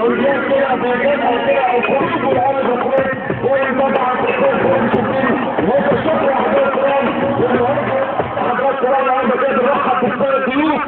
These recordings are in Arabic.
والجيش كده بيجيبها كده او خروج والارض وخروج وطبعا الشيخ ومشدين وهذا الشكر حضرتك الكرام حضرتك الكرام النهارده كده بنرحب بالسيد الضيوف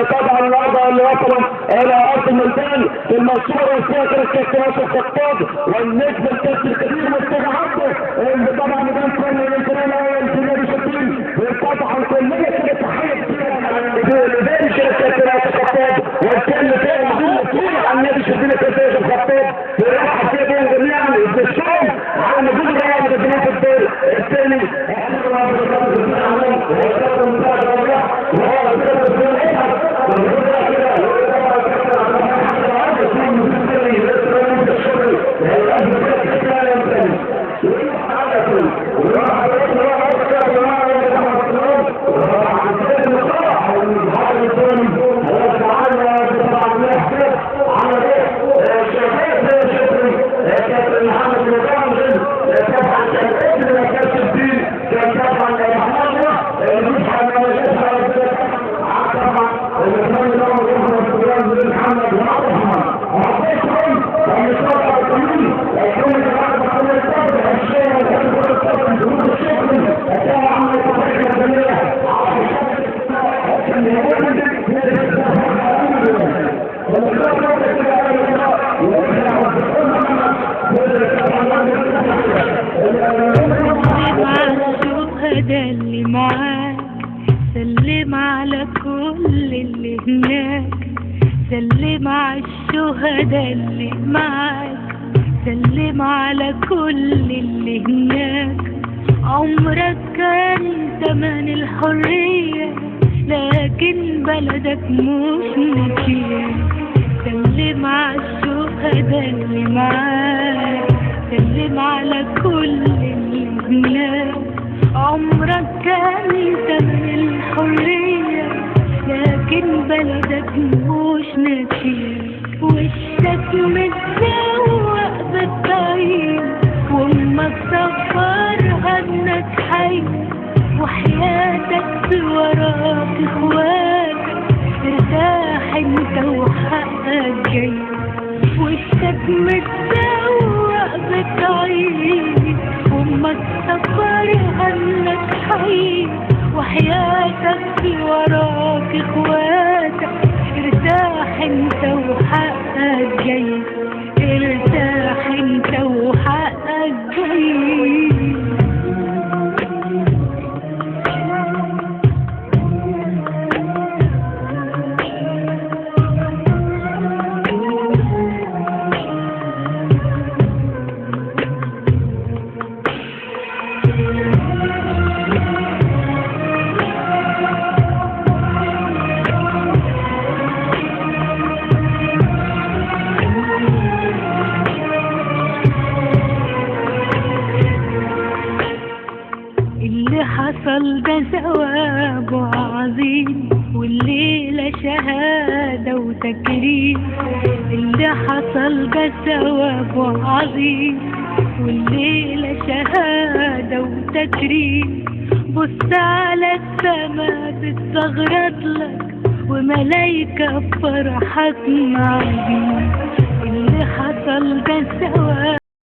طبعا النهارده اللي وصلوا الى ارض الميدان في المنصوره وفيها كابتن ناصر خطاب والنجم الكابتن الكبير مصطفى عبده اللي طبعا كان كل الكلام الاول في نادي شبين وطبعا كلنا كده تحيه كبيره لبارك الكابتن ناصر خطاب والكل كان مسؤول عن نادي شبين الكابتن ناصر خطاب ورحب فيهم جميعا بالشوم على مجهود الرياضي في الدور الثاني اللي معاك سلم على كل اللي هناك، سلم على الشهداء اللي معاك، سلم على كل اللي هناك. عمرك كان زمان الحرية لكن بلدك مش نسيان، سلم على الشهداء اللي معاك، سلم على كل اللي هناك. عمرك كان زمن الحرية لكن بلدك مش ناسيك، وشك متزوق بالطيب وامك صفرها انك حي، وحياتك بوراك اخواتك ارتاح انت وحقك جاي. وشك متزوق بالطيب وامك صفرها انك حي، وحياتك في وراك اخواتك ارتاح انت وحقك جاي، ارتاح انت وحقك جاي. اللي حصل ده ثواب عظيم والليلة شهادة وتكريم، اللي حصل ده ثواب عظيم والليلة شهادة وتكريم. بص على السما بتزغرط لك وملايكة بفرحك معدين، اللي حصل ده ثواب